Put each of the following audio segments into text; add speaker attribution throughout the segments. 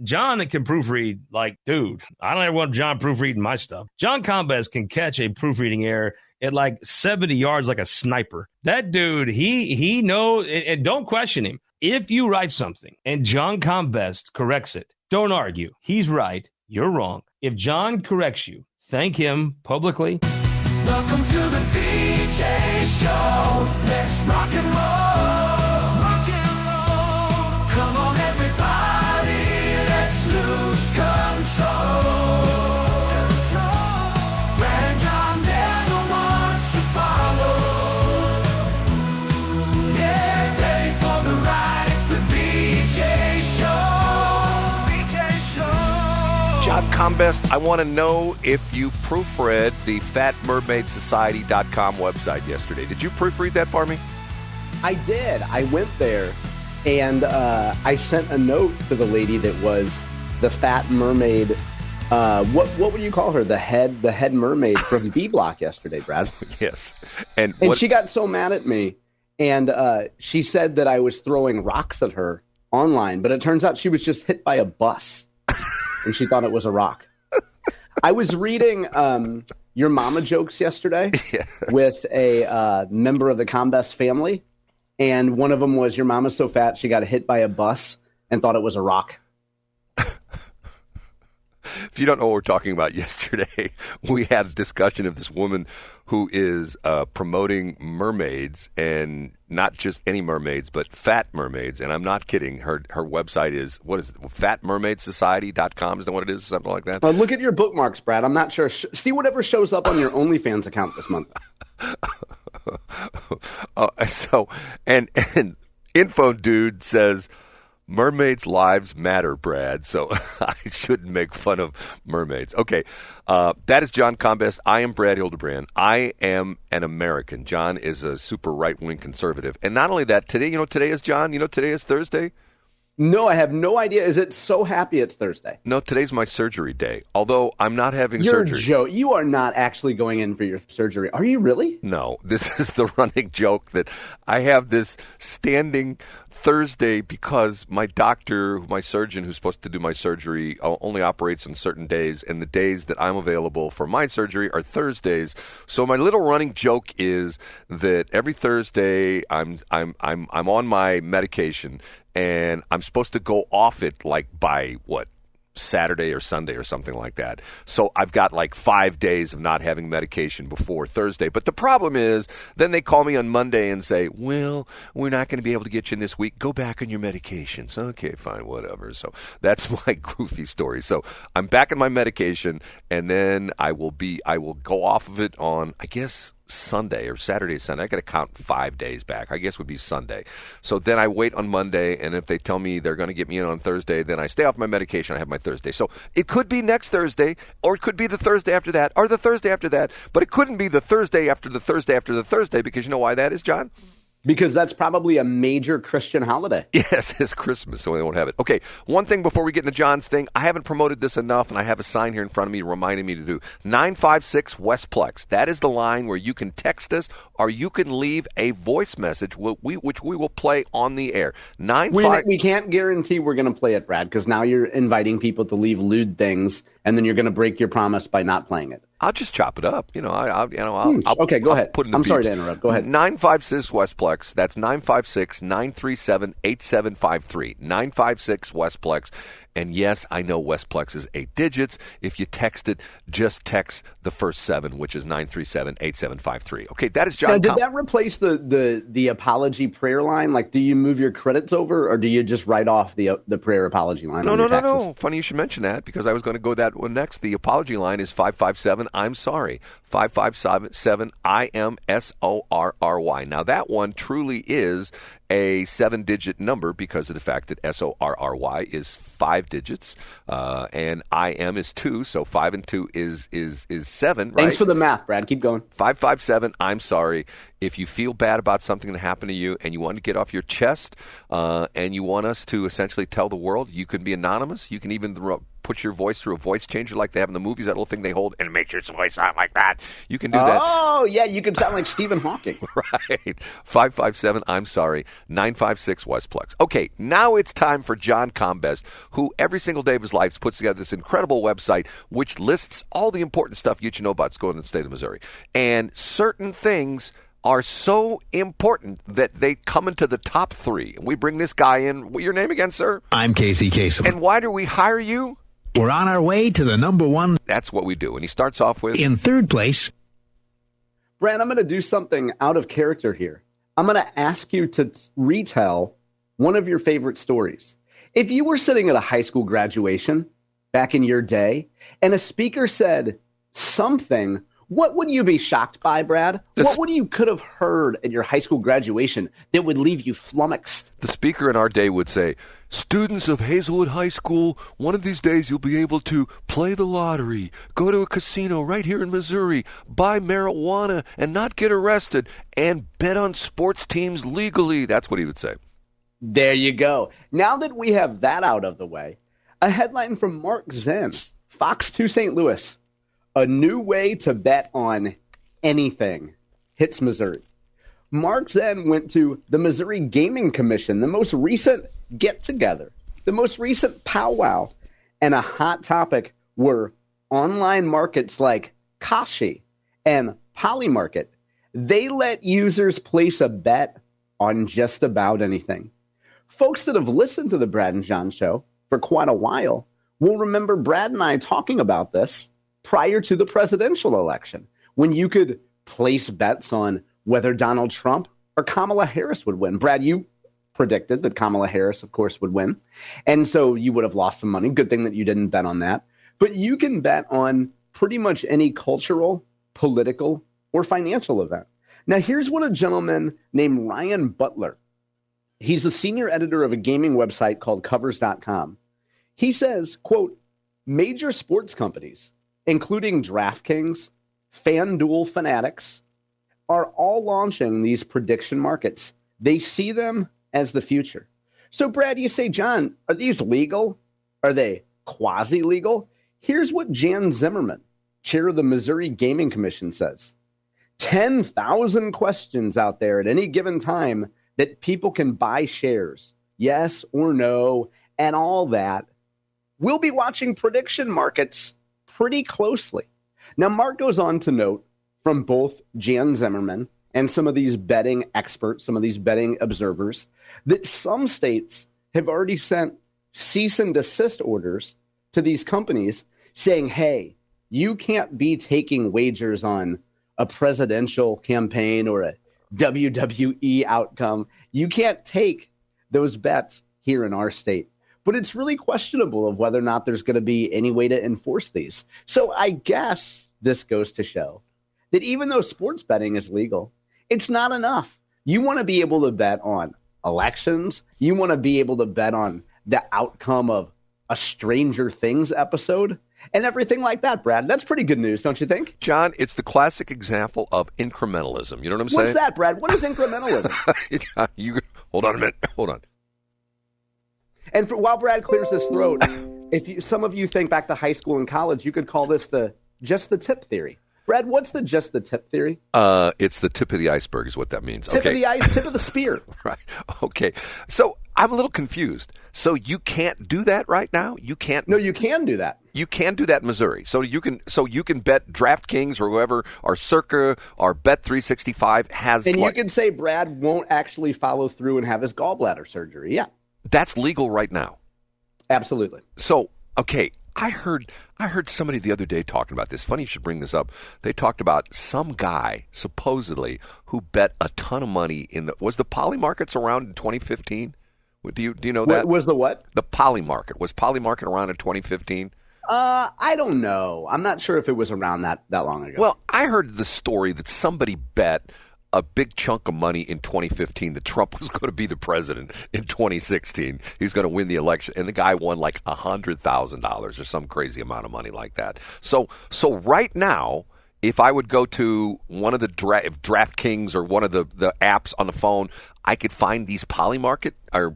Speaker 1: John can proofread like, dude, I don't ever want John proofreading my stuff. John Combest can catch a proofreading error at like 70 yards like a sniper. That dude, he knows, and don't question him. If you write something and John Combest corrects it, don't argue. He's right. You're wrong. If John corrects you, thank him publicly.
Speaker 2: Welcome to the BJ Show. Let's rock and roll. Rock and roll. Come on, everybody. Let's lose control. Brad and John never wants to follow. Yeah, ready for the ride. It's the BJ Show. BJ Show.
Speaker 3: John Combest, I want to know if you proofread the fatmermaidsociety.com website yesterday. Did you proofread that for me?
Speaker 4: I did. I went there, and I sent a note to the lady that was the Fat Mermaid. What would you call her? The head mermaid from B Block yesterday, Brad.
Speaker 3: Yes.
Speaker 4: And she got so mad at me, and she said that I was throwing rocks at her online, but it turns out she was just hit by a bus, and she thought it was a rock. I was reading Your Mama Jokes yesterday with a member of the Combest family, and one of them was, your mama's so fat she got hit by a bus and thought it was a rock.
Speaker 3: If you don't know what we're talking about, yesterday we had a discussion of this woman who is promoting mermaids, and not just any mermaids, but fat mermaids. And I'm not kidding. Her website is, what is it? Fatmermaidsociety.com. Is that what it is? Something like that?
Speaker 4: Look at your bookmarks, Brad. I'm not sure. See whatever shows up on your OnlyFans account this month. And Info Dude says, mermaids' lives matter, Brad, so I shouldn't make fun of mermaids. Okay, that is John Combest. I am Brad Hildebrand. I am an American. John is a super right-wing conservative. And not only that, today, today is, John, today is Thursday? No, I have no idea. Is it so happy it's Thursday?
Speaker 3: No, today's my surgery day, although I'm not having surgery.
Speaker 4: Joe, you are not actually going in for your surgery. Are you really?
Speaker 3: No, this is the running joke that I have this standing Thursday because my doctor, my surgeon who's supposed to do my surgery only operates on certain days, and the days that I'm available for my surgery are Thursdays. So my little running joke is that every Thursday I'm on my medication, and I'm supposed to go off it like by Saturday or Sunday or something like that. So I've got like 5 days of not having medication before Thursday. But the problem is, then they call me on Monday and say, well, we're not going to be able to get you in this week. Go back on your medications. Okay, fine, whatever. So that's my goofy story. So I'm back on my medication, and then I will go off of it on, I guess, Sunday or Saturday, Sunday. I got to count 5 days back. I guess would be Sunday. So then I wait on Monday, and if they tell me they're going to get me in on Thursday, then I stay off my medication. I have my Thursday. So it could be next Thursday, or it could be the Thursday after that, or the Thursday after that, but it couldn't be the Thursday after the Thursday after the Thursday, because you know why that is, John?
Speaker 4: Because that's probably a major Christian holiday.
Speaker 3: Yes, it's Christmas, so they won't have it. Okay, one thing before we get into John's thing. I haven't promoted this enough, and I have a sign here in front of me reminding me to do. 956 Westplex. That is the line where you can text us, or you can leave a voice message, which we will play on the air.
Speaker 4: We can't guarantee we're going to play it, Brad, because now you're inviting people to leave lewd things, and then you're going to break your promise by not playing it.
Speaker 3: I'll just chop it up.
Speaker 4: Okay, go ahead.
Speaker 3: Put it in the
Speaker 4: sorry to interrupt. Go ahead.
Speaker 3: 956 Westplex. That's 956-937-8753. 956 Westplex. And yes, I know Westplex is 8 digits. If you text it, just text the first 7, which is 937-8753. Okay, that is John.
Speaker 4: Now, did that replace the apology prayer line? Like, do you move your credits over, or do you just write off the prayer apology line?
Speaker 3: No. Funny you should mention that, because I was going to go that one next. The apology line is 557, I'm sorry. 557, I am SORRY. Now, that one truly is a 7-digit number because of the fact that SORRY is 5 digits, and IM is 2, so 5 and 2 is 7, right?
Speaker 4: Thanks for the math, Brad. Keep going.
Speaker 3: 557, I'm sorry. If you feel bad about something that happened to you and you want to get off your chest, and you want us to essentially tell the world, you can be anonymous. You can even put your voice through a voice changer like they have in the movies, that little thing they hold, and it makes your voice sound like that. You can do that.
Speaker 5: Oh, yeah, you can sound like Stephen Hawking.
Speaker 3: Right. 557, I'm sorry, 956 Westplex. Okay, now it's time for John Combest, who every single day of his life puts together this incredible website which lists all the important stuff you should know about school in the state of Missouri. And certain things are so important that they come into the top 3. And we bring this guy in. What's your name again, sir?
Speaker 6: I'm Casey Kasem.
Speaker 3: And why do we hire you?
Speaker 6: We're on our way to the number one.
Speaker 3: That's what we do. And he starts off with...
Speaker 6: In third place.
Speaker 5: Brad, I'm going to do something out of character here. I'm going to ask you to retell one of your favorite stories. If you were sitting at a high school graduation back in your day and a speaker said something, what would you be shocked by, Brad? What would you could have heard at your high school graduation that would leave you flummoxed?
Speaker 3: The speaker in our day would say, students of Hazelwood High School, one of these days you'll be able to play the lottery, go to a casino right here in Missouri, buy marijuana and not get arrested, and bet on sports teams legally. That's what he would say.
Speaker 5: There you go. Now that we have that out of the way, a headline from Mark Zen, Fox 2 St. Louis. A new way to bet on anything hits Missouri. Mark Zen went to the Missouri Gaming Commission, the most recent get-together, the most recent powwow, and a hot topic were online markets like Kashi and Polymarket. They let users place a bet on just about anything. Folks that have listened to the Brad and John show for quite a while will remember Brad and I talking about this prior to the presidential election, when you could place bets on whether Donald Trump or Kamala Harris would win. Brad, you predicted that Kamala Harris, of course, would win. And so you would have lost some money. Good thing that you didn't bet on that. But you can bet on pretty much any cultural, political, or financial event. Now, here's what a gentleman named Ryan Butler, he's a senior editor of a gaming website called covers.com. He says, quote, major sports companies, including DraftKings, FanDuel, Fanatics, are all launching these prediction markets. They see them as the future. So, Brad, you say, John, are these legal? Are they quasi-legal? Here's what Jan Zimmerman, chair of the Missouri Gaming Commission, says. 10,000 questions out there at any given time that people can buy shares, yes or no, and all that. We'll be watching prediction markets pretty closely. Now, Mark goes on to note from both Jan Zimmerman and some of these betting experts, some of these betting observers, that some states have already sent cease and desist orders to these companies saying, hey, you can't be taking wagers on a presidential campaign or a WWE outcome. You can't take those bets here in our state. But it's really questionable of whether or not there's going to be any way to enforce these. So I guess this goes to show that even though sports betting is legal, it's not enough. You want to be able to bet on elections. You want to be able to bet on the outcome of a Stranger Things episode and everything like that, Brad. That's pretty good news, don't you think?
Speaker 3: John, it's the classic example of incrementalism. You know what I'm saying?
Speaker 5: What's that, Brad? What is incrementalism?
Speaker 3: Hold on a minute. Hold on.
Speaker 5: And while Brad clears his throat, some of you think back to high school and college, you could call this the just the tip theory. Brad, what's the just the tip theory?
Speaker 3: It's the tip of the iceberg is what that means.
Speaker 5: Tip of the ice, tip of the spear.
Speaker 3: Right. Okay. So I'm a little confused. So you can't do that right now? You can't.
Speaker 5: No, you can do that.
Speaker 3: You can do that in Missouri. So you can bet DraftKings or whoever or Circa or Bet365 has.
Speaker 5: And you can say Brad won't actually follow through and have his gallbladder surgery. Yeah.
Speaker 3: That's legal right now.
Speaker 5: Absolutely.
Speaker 3: So, okay, I heard somebody the other day talking about this. Funny you should bring this up. They talked about some guy, supposedly, who bet a ton of money was the poly markets around in 2015? Do you know that?
Speaker 5: Was the what?
Speaker 3: The poly market. Was poly market around in 2015?
Speaker 5: I don't know. I'm not sure if it was around that long ago.
Speaker 3: Well, I heard the story that somebody bet a big chunk of money in 2015 that Trump was going to be the president in 2016. He was going to win the election, and the guy won like $100,000 or some crazy amount of money like that. So right now, if I would go to one of the DraftKings or one of the apps on the phone, I could find these Polymarket or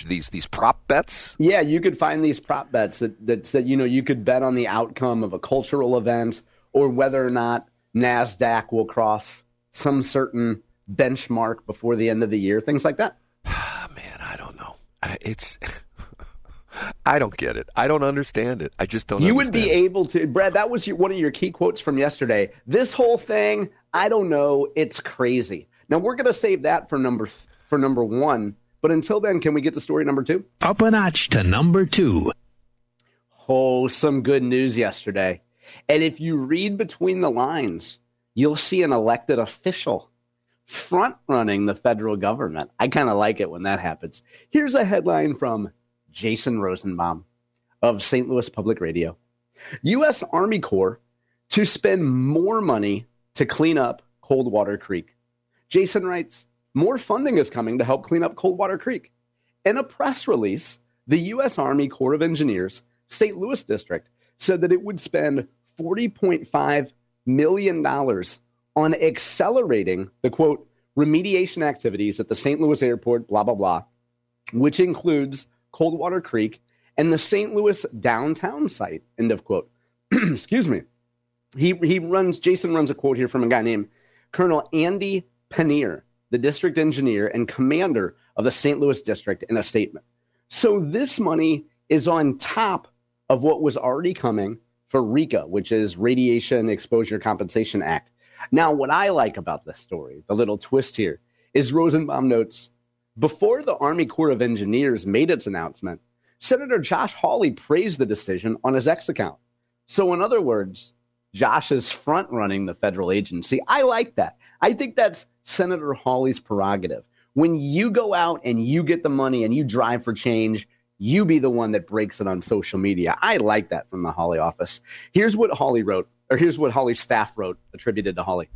Speaker 3: these prop bets.
Speaker 5: Yeah, you could find these prop bets that said, you could bet on the outcome of a cultural event or whether or not NASDAQ will cross some certain benchmark before the end of the year, things like that.
Speaker 3: Man, I don't know. I don't get it. I don't understand it. I just don't
Speaker 5: You
Speaker 3: understand.
Speaker 5: would be able to, Brad, that was one of your key quotes from yesterday. This whole thing, I don't know. It's crazy. Now, we're going to save that for number one. But until then, can we get to story number 2?
Speaker 6: Up a notch to number 2.
Speaker 5: Oh, some good news yesterday. And if you read between the lines, you'll see an elected official front-running the federal government. I kind of like it when that happens. Here's a headline from Jason Rosenbaum of St. Louis Public Radio. U.S. Army Corps to spend more money to clean up Coldwater Creek. Jason writes, more funding is coming to help clean up Coldwater Creek. In a press release, the U.S. Army Corps of Engineers, St. Louis District, said that it would spend $40.5 million on accelerating the, quote, remediation activities at the St. Louis airport, blah, blah, blah, which includes Coldwater Creek and the St. Louis downtown site, end of quote. Excuse me. Jason runs a quote here from a guy named Colonel Andy Pannier, the district engineer and commander of the St. Louis District, in a statement. So this money is on top of what was already coming for RECA, which is Radiation Exposure Compensation Act. Now, what I like about this story, the little twist here, is Rosenbaum notes, before the Army Corps of Engineers made its announcement, Senator Josh Hawley praised the decision on his X account. So in other words, Josh is front-running the federal agency. I like that. I think that's Senator Hawley's prerogative. When you go out and you get the money and you drive for change, you be the one that breaks it on social media. I like that from the Hawley office. Here's what Hawley wrote, or here's what Hawley's staff wrote, attributed to Hawley.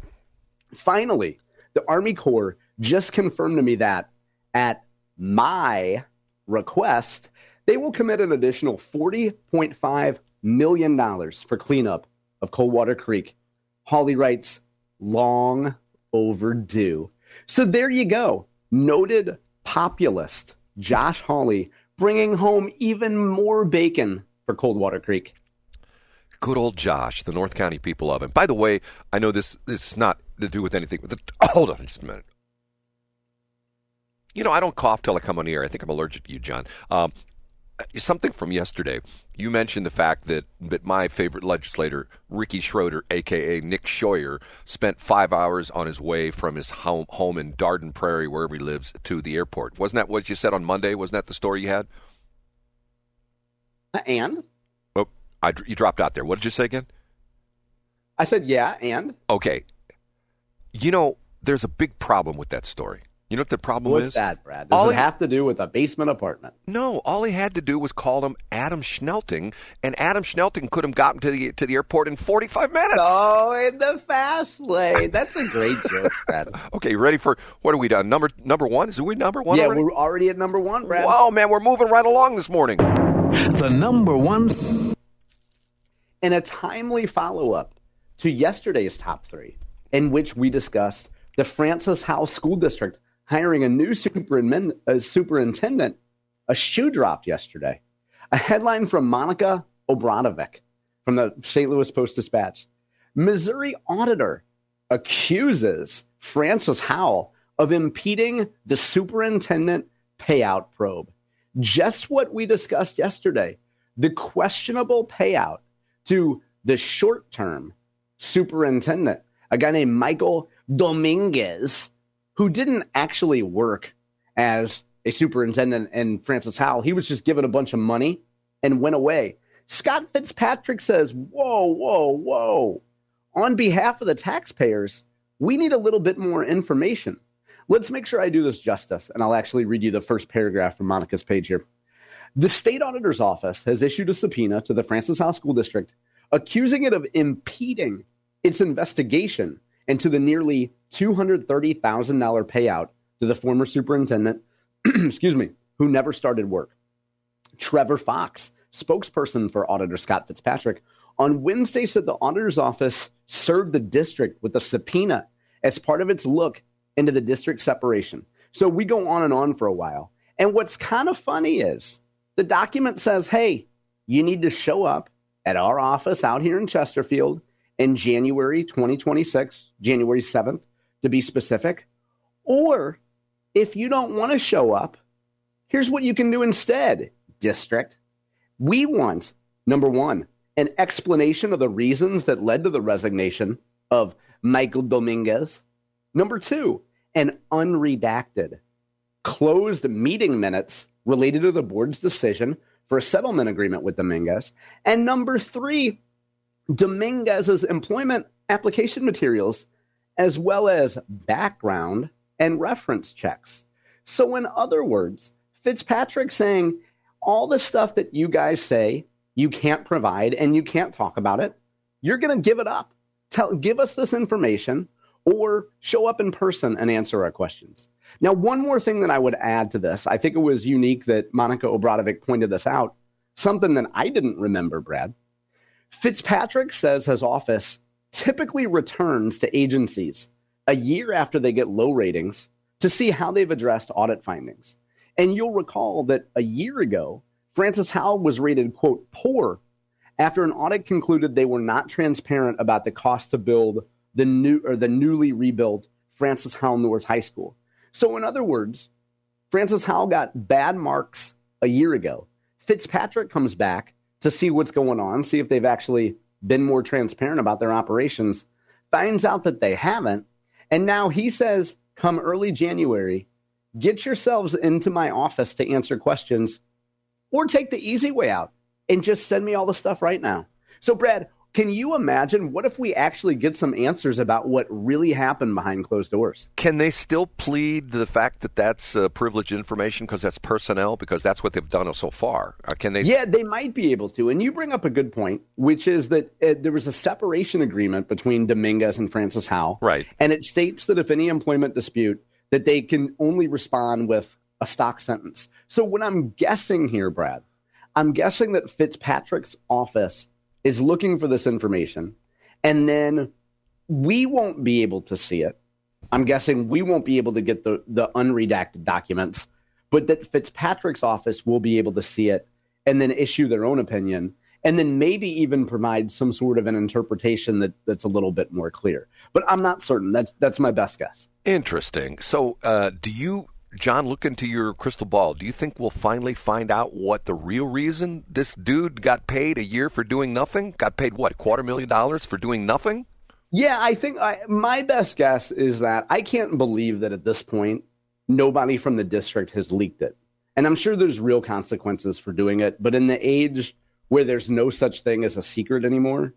Speaker 5: Finally, the Army Corps just confirmed to me that at my request, they will commit an additional $40.5 million for cleanup of Coldwater Creek. Hawley writes, long overdue. So there you go. Noted populist Josh Hawley bringing home even more bacon for Coldwater Creek.
Speaker 3: Good old Josh, the North County people of him. By the way, I know this is not to do with anything. Hold on just a minute. I don't cough till I come on the air. I think I'm allergic to you, John. Something from yesterday. You mentioned the fact that my favorite legislator, Ricky Schroeder, a.k.a. Nick Scheuer, spent 5 hours on his way from his home in Darden Prairie, wherever he lives, to the airport. Wasn't that what you said on Monday? Wasn't that the story you had?
Speaker 5: And?
Speaker 3: Oh, you dropped out there. What did you say again?
Speaker 5: I said, yeah, and?
Speaker 3: Okay. There's a big problem with that story. You know what the problem is?
Speaker 5: What's that, Brad? Does it have to do with a basement apartment?
Speaker 3: No, all he had to do was call him Adam Schnelting, and Adam Schnelting could have gotten to the airport in 45 minutes.
Speaker 5: Oh, in the fast lane. That's a great joke, Brad.
Speaker 3: Okay, ready for, what are we done? Number one? Is we number one already?
Speaker 5: Yeah, we're already at number one, Brad.
Speaker 3: Wow, man, we're moving right along this morning.
Speaker 6: The number one.
Speaker 5: In a timely follow-up to yesterday's top 3, in which we discussed the Francis Howell School District hiring a new superintendent, a shoe dropped yesterday. A headline from Monica Obradovic from the St. Louis Post-Dispatch. Missouri auditor accuses Francis Howell of impeding the superintendent payout probe. Just what we discussed yesterday, the questionable payout to the short-term superintendent, a guy named Michael Dominguez, who didn't actually work as a superintendent in Francis Howell. He was just given a bunch of money and went away. Scott Fitzpatrick says, whoa. On behalf of the taxpayers, we need a little bit more information. Let's make sure I do this justice, and I'll actually read you the first paragraph from Monica's page here. The state auditor's office has issued a subpoena to the Francis Howell School District, accusing it of impeding its investigation into the nearly $230,000 payout to the former superintendent, who never started work. Trevor Fox, spokesperson for Auditor Scott Fitzpatrick, on Wednesday said the auditor's office served the district with a subpoena as part of its look into the district separation. So we go on and on for a while. And what's kind of funny is the document says, hey, you need to show up at our office out here in Chesterfield in January 2026, January 7th, to be specific. Or if you don't want to show up, here's what you can do instead, district. We want, number one, an explanation of the reasons that led to the resignation of Michael Dominguez. Number two, an unredacted, closed meeting minutes related to the board's decision for a settlement agreement with Dominguez. And number three, Dominguez's employment application materials, as well as background and reference checks. So in other words, Fitzpatrick saying all the stuff that you guys say you can't provide and you can't talk about it, you're going to give it up. Give us this information or show up in person and answer our questions. Now, one more thing that I would add to this, I think it was unique that Monica Obradovic pointed this out, something that I didn't remember, Brad. Fitzpatrick says his office typically returns to agencies a year after they get low ratings to see how they've addressed audit findings. And you'll recall that a year ago, Francis Howell was rated, quote, poor after an audit concluded they were not transparent about the cost to build the newly rebuilt Francis Howell North High School. So in other words, Francis Howell got bad marks a year ago. Fitzpatrick comes back to see what's going on, see if they've actually been more transparent about their operations, finds out that they haven't. And now he says, come early January, get yourselves into my office to answer questions or take the easy way out and just send me all the stuff right now. So, Brad, can you imagine what if we actually get some answers about what really happened behind closed doors?
Speaker 3: Can they still plead the fact that that's privileged information because that's personnel, because that's what they've done so far? Can they?
Speaker 5: Yeah, they might be able to. And you bring up a good point, which is that there was a separation agreement between Dominguez and Francis Howell.
Speaker 3: Right.
Speaker 5: And it states that if any employment dispute, that they can only respond with a stock sentence. So what I'm guessing here, Brad, I'm guessing that Fitzpatrick's office is looking for this information, and then we won't be able to see it. I'm guessing we won't be able to get the unredacted documents, but that Fitzpatrick's office will be able to see it and then issue their own opinion, and then maybe even provide some sort of an interpretation that's a little bit more clear. But I'm not certain. That's my best guess.
Speaker 3: Interesting. So do you, John, look into your crystal ball. Do you think we'll finally find out what the real reason this dude got paid a year for doing nothing? Got paid, what, $250,000 for doing nothing?
Speaker 5: Yeah, I think my best guess is that I can't believe that at this point, nobody from the district has leaked it. And I'm sure there's real consequences for doing it. But in the age where there's no such thing as a secret anymore,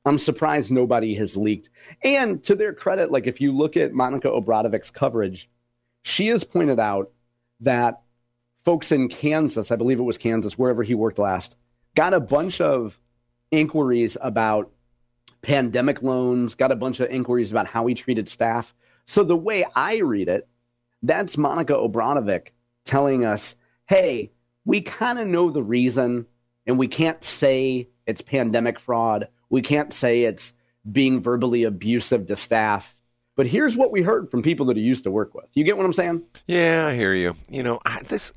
Speaker 5: I'm surprised nobody has leaked. And to their credit, like if you look at Monica Obradovic's coverage, she has pointed out that folks in Kansas, I believe it was Kansas, wherever he worked last, got a bunch of inquiries about pandemic loans, got a bunch of inquiries about how he treated staff. So the way I read it, that's Monica Obradovic telling us, hey, we kind of know the reason, and we can't say it's pandemic fraud. We can't say it's being verbally abusive to staff. But here's what we heard from people that he used to work with. You get what I'm saying?
Speaker 3: Yeah, I hear you. You know, this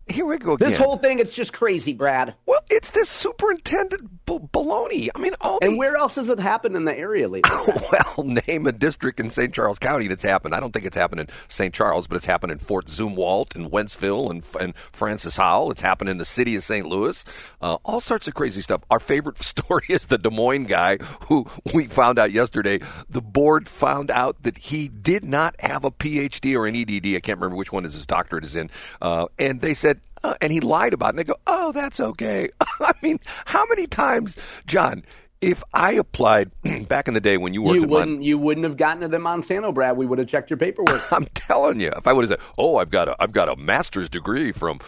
Speaker 3: here we go again.
Speaker 5: This whole thing, it's just crazy, Brad.
Speaker 3: Well, it's this superintendent baloney. I mean,
Speaker 5: and where else has it happened in the area lately?
Speaker 3: Well, name a district in St. Charles County that's happened. I don't think it's happened in St. Charles, but it's happened in Fort Zumwalt and Wentzville and Francis Howell. It's happened in the city of St. Louis. All sorts of crazy stuff. Our favorite story is the Des Moines guy who we found out yesterday. The board found out that he did not have a PhD or an EDD. I can't remember which one his doctorate is in. And they said, and he lied about it. And they go, oh, that's okay. I mean, how many times, John, if I applied back in the day when you worked
Speaker 5: you wouldn't have gotten to the Monsanto, Brad. We would have checked your paperwork.
Speaker 3: I'm telling you, if I would have said, oh, I've got a master's degree from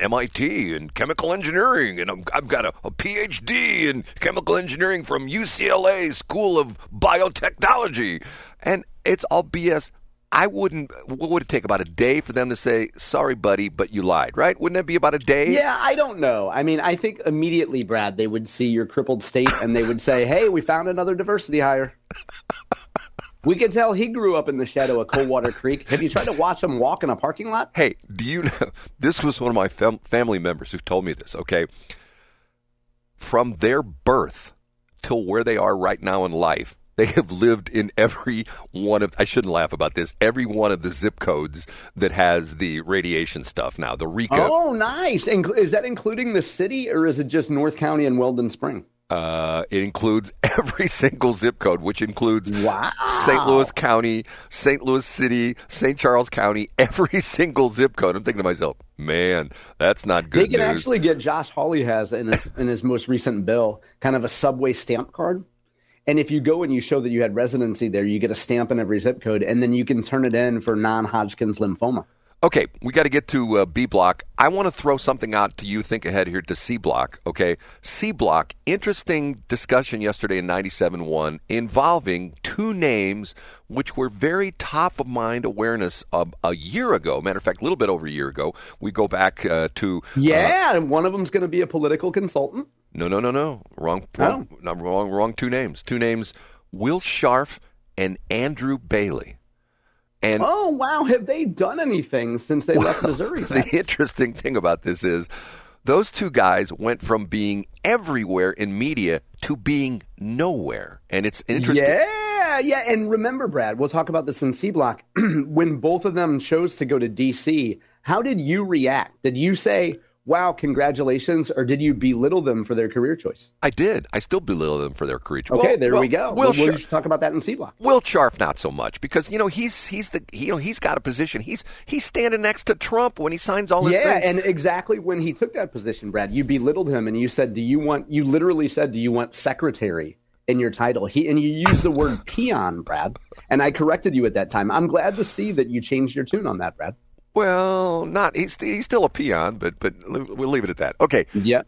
Speaker 3: MIT in chemical engineering, and I've got a PhD in chemical engineering from UCLA School of Biotechnology, and it's all BS. What would it take, about a day for them to say, sorry, buddy, but you lied, right? Wouldn't that be about a day?
Speaker 5: Yeah, I don't know. I mean, I think immediately, Brad, they would see your crippled state and they would say, hey, we found another diversity hire. We can tell he grew up in the shadow of Coldwater Creek. Have you tried to watch him walk in a parking lot?
Speaker 3: Hey, do you know, this was one of my family members who told me this, okay? From their birth till where they are right now in life, they have lived in every one of, I shouldn't laugh about this, every one of the zip codes that has the radiation stuff now, the RECA.
Speaker 5: Oh, nice. And is that including the city, or is it just North County and Weldon Spring?
Speaker 3: It includes every single zip code, which includes
Speaker 5: Wow.
Speaker 3: St. Louis County, St. Louis City, St. Charles County, every single zip code. I'm thinking to myself, man, that's not good
Speaker 5: They can
Speaker 3: news.
Speaker 5: actually get, Josh Hawley has in his most recent bill, kind of a subway stamp card. And if you go and you show that you had residency there, you get a stamp in every zip code, and then you can turn it in for non-Hodgkin's lymphoma.
Speaker 3: Okay, we got to get to B block. I want to throw something out to you. Think ahead here to C block. Okay, C block. Interesting discussion yesterday in 97.1 involving two names which were very top of mind awareness a year ago. Matter of fact, a little bit over a year ago. We go back to
Speaker 5: and one of them's going to be a political consultant.
Speaker 3: No. Wrong. Two names. Will Scharf and Andrew Bailey. And
Speaker 5: oh, wow. Have they done anything since they left Missouri?
Speaker 3: The interesting thing about this is those two guys went from being everywhere in media to being nowhere. And it's interesting.
Speaker 5: Yeah. And remember, Brad, we'll talk about this in C Block. When both of them chose to go to D.C., how did you react? Did you say, wow, congratulations, or did you belittle them for their career choice?
Speaker 3: I did. I still belittle them for their career choice.
Speaker 5: Okay, there we go. We'll talk about that in C Block.
Speaker 3: Will Scharf, not so much, because he's got a position. He's standing next to Trump when he signs all his things.
Speaker 5: Yeah, and exactly when he took that position, Brad, you belittled him and you said, you literally said, do you want secretary in your title? And you used the word peon, Brad, and I corrected you at that time. I'm glad to see that you changed your tune on that, Brad.
Speaker 3: Well, he's still a peon, but we'll leave it at that. Okay.
Speaker 5: Yeah.